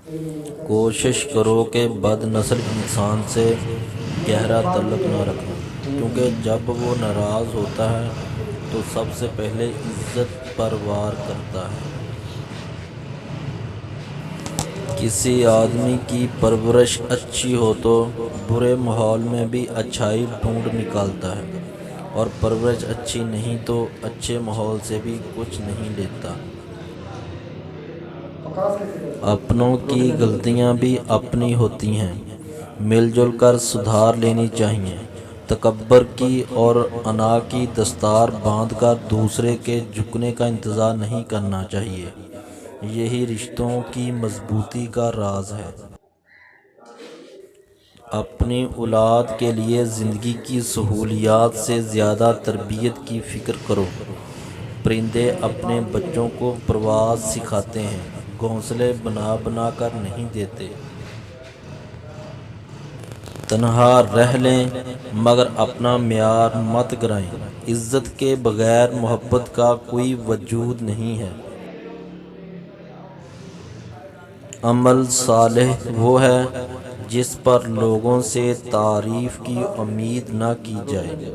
کوشش کرو کہ بد نسل انسان سے گہرا تعلق نہ رکھنا، کیونکہ جب وہ ناراض ہوتا ہے تو سب سے پہلے عزت پر وار کرتا ہے۔ کسی آدمی کی پرورش اچھی ہو تو برے ماحول میں بھی اچھائی ڈھونڈ نکالتا ہے، اور پرورش اچھی نہیں تو اچھے ماحول سے بھی کچھ نہیں لیتا۔ اپنوں کی غلطیاں بھی اپنی ہوتی ہیں، مل جل کر سدھار لینی چاہیے۔ تکبر کی اور انا کی دستار باندھ کر دوسرے کے جھکنے کا انتظار نہیں کرنا چاہیے، یہی رشتوں کی مضبوطی کا راز ہے۔ اپنی اولاد کے لیے زندگی کی سہولیات سے زیادہ تربیت کی فکر کرو۔ پرندے اپنے بچوں کو پرواز سکھاتے ہیں، گھونسلے بنا بنا کر نہیں دیتے۔ تنہا رہ لیں مگر اپنا معیار مت گرائیں، عزت کے بغیر محبت کا کوئی وجود نہیں ہے۔ عمل صالح وہ ہے جس پر لوگوں سے تعریف کی امید نہ کی جائے۔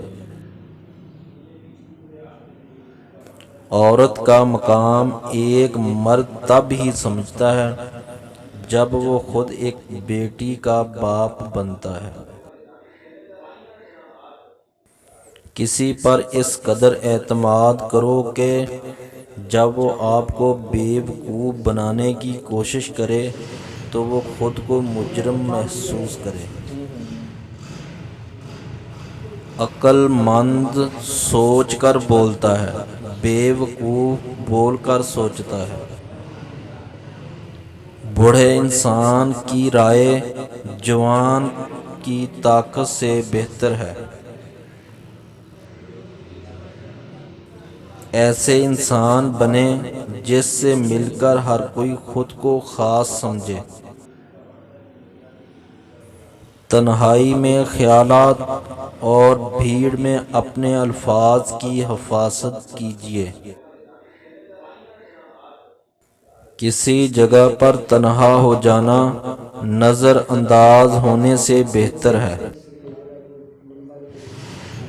عورت کا مقام ایک مرد تب ہی سمجھتا ہے جب وہ خود ایک بیٹی کا باپ بنتا ہے۔ کسی پر اس قدر اعتماد کرو کہ جب وہ آپ کو بیوقوف بنانے کی کوشش کرے تو وہ خود کو مجرم محسوس کرے۔ عقل مند سوچ کر بولتا ہے، بیوقوف بول کر سوچتا ہے۔ بوڑھے انسان کی رائے جوان کی طاقت سے بہتر ہے۔ ایسے انسان بنیں جس سے مل کر ہر کوئی خود کو خاص سمجھے۔ تنہائی میں خیالات اور بھیڑ میں اپنے الفاظ کی حفاظت کیجیے۔ کسی جگہ پر تنہا ہو جانا نظر انداز ہونے سے بہتر ہے۔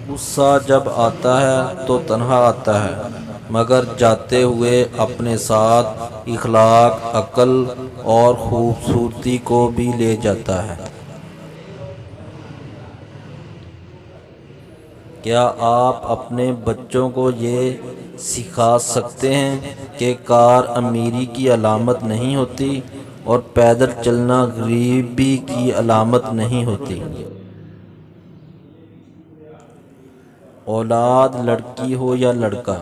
غصہ جب آتا ہے تو تنہا آتا ہے، مگر جاتے ہوئے اپنے ساتھ اخلاق، عقل اور خوبصورتی کو بھی لے جاتا ہے۔ کیا آپ اپنے بچوں کو یہ سکھا سکتے ہیں کہ کار امیری کی علامت نہیں ہوتی اور پیدل چلنا غریبی کی علامت نہیں ہوتی؟ اولاد لڑکی ہو یا لڑکا،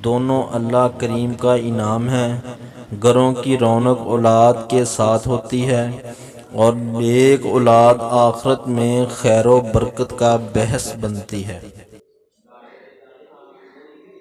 دونوں اللہ کریم کا انعام ہے۔ گھروں کی رونق اولاد کے ساتھ ہوتی ہے، اور نیک اولاد آخرت میں خیر و برکت کا باعث بنتی ہے۔